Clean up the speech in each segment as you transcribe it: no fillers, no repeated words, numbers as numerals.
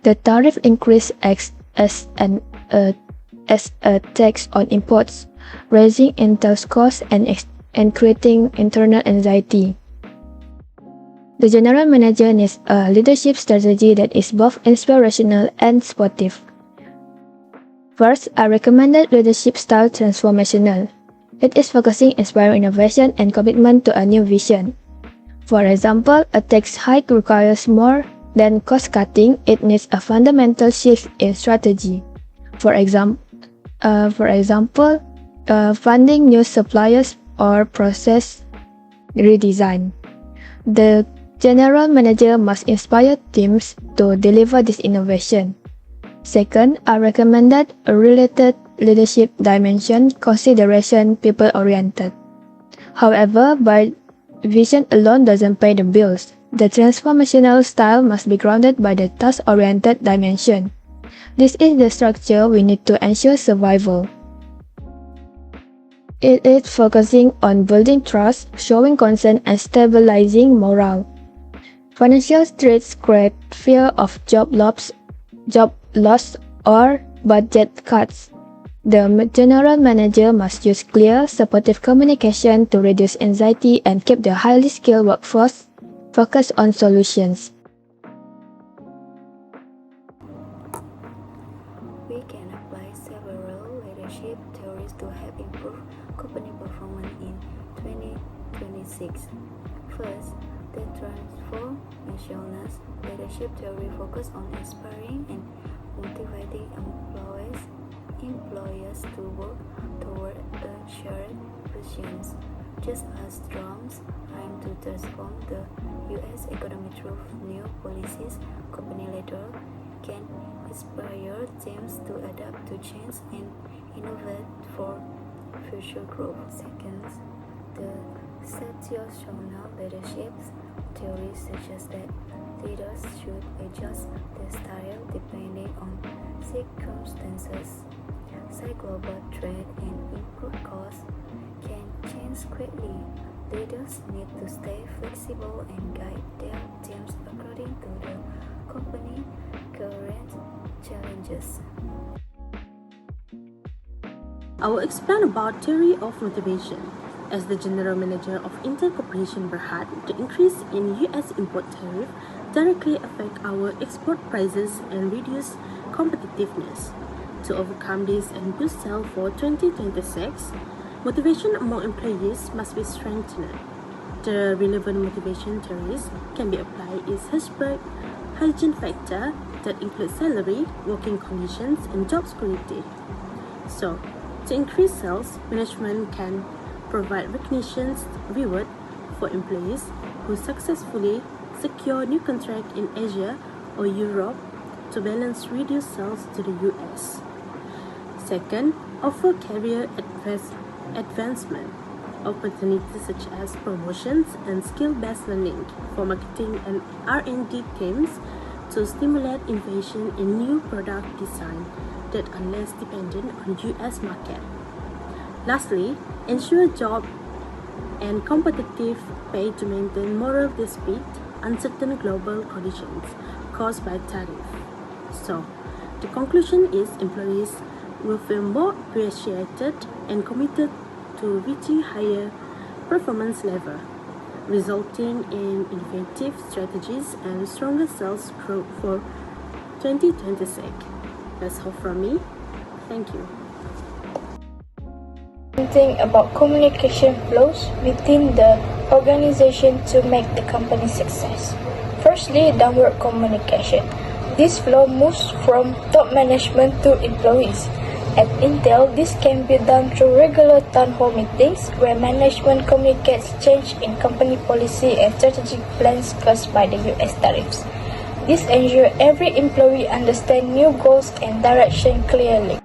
The tariff increase acts as a tax on imports, raising Intel's costs and creating internal anxiety. The general manager needs a leadership strategy that is both inspirational and sportive. First, a recommended leadership style transformational. It is focusing inspiring innovation and commitment to a new vision. For example, a tax hike requires more than cost cutting, it needs a fundamental shift in strategy. For example, funding new suppliers or process redesign. The general manager must inspire teams to deliver this innovation. Second, a recommended related leadership dimension consideration people-oriented. However, by vision alone doesn't pay the bills. The transformational style must be grounded by the task-oriented dimension. This is the structure we need to ensure survival. It is focusing on building trust, showing concern, and stabilizing morale. Financial threats create fear of job loss or budget cuts. The general manager must use clear, supportive communication to reduce anxiety and keep the highly skilled workforce focused on solutions. We can apply several leadership theories to help improve company performance in 2026. First, the transformational leadership theory focuses on inspiring and motivating employers to work toward a shared vision. Just as Trump's aim to transform the U.S. economy through new policies, company leaders can inspire teams to adapt to change and innovate for future growth. Second, the situational leadership theory suggests that leaders should adjust their style depending on circumstances. Say global trade and input costs can change quickly. Leaders need to stay flexible and guide their teams according to the company's current challenges. I will explain about theory of motivation. As the general manager of Intel Corporation Berhad, the increase in U.S. import tariff directly affect our export prices and reduce competitiveness. To overcome this and boost sales for 2026, motivation among employees must be strengthened. The relevant motivation theories can be applied is Hirschberg hygiene factor that includes salary, working conditions, and job security. So, to increase sales, management can provide recognitions reward for employees who successfully secure new contracts in Asia or Europe to balance reduced sales to the US. Second, offer career advancement opportunities such as promotions and skill-based learning for marketing and R&D teams to stimulate innovation in new product design that are less dependent on US market. Lastly, ensure job and competitive pay to maintain moral despite uncertain global conditions caused by tariff. So, the conclusion is employees will feel more appreciated and committed to reaching higher performance level, resulting in innovative strategies and stronger sales growth for 2026. That's all from me. Thank you. Think about communication flows within the organization to make the company success. Firstly, downward communication. This flow moves from top management to employees. At Intel, this can be done through regular town hall meetings where management communicates change in company policy and strategic plans caused by the US tariffs. This ensures every employee understands new goals and direction clearly.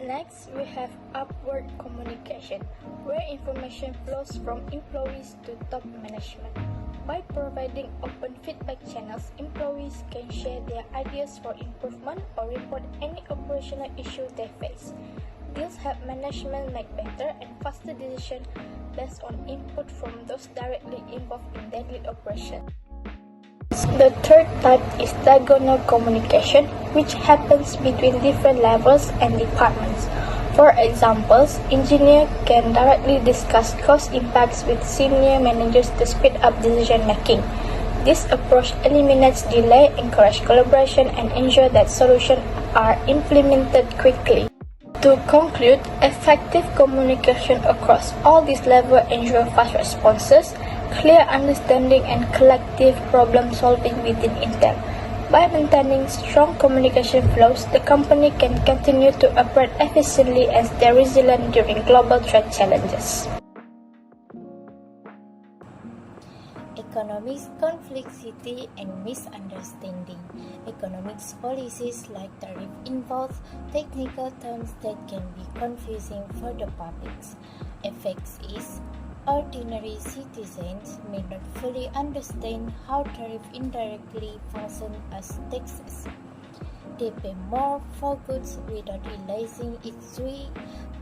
Next, we have upward communication, where information flows from employees to top management. By providing open feedback channels, employees can share their ideas for improvement or report any operational issue they face. This helps management make better and faster decisions based on input from those directly involved in daily operations. The third type is diagonal communication, which happens between different levels and departments. For examples, engineers can directly discuss cost impacts with senior managers to speed up decision making. This approach eliminates delay, encourages collaboration, and ensures that solutions are implemented quickly. To conclude, effective communication across all these levels ensures fast responses, clear understanding, and collective problem solving within Intel. By maintaining strong communication flows, the company can continue to operate efficiently and stay resilient during global threat challenges. Economics complexity and misunderstanding. Economics policies like tariff involve technical terms that can be confusing for the public. Effects is ordinary citizens may not fully understand how tariff indirectly function as taxes. They pay more for goods without realizing its way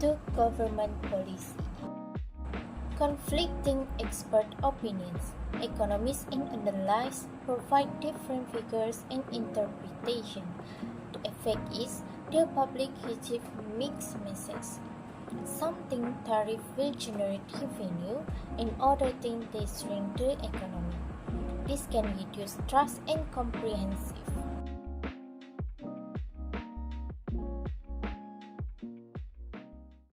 to government policy. Conflicting expert opinions. Economists in analysis provide different figures and interpretation. The effect is the public receives mixed messages. Some think tariff will generate revenue and others think they shrink the economy. This can reduce trust and comprehensive.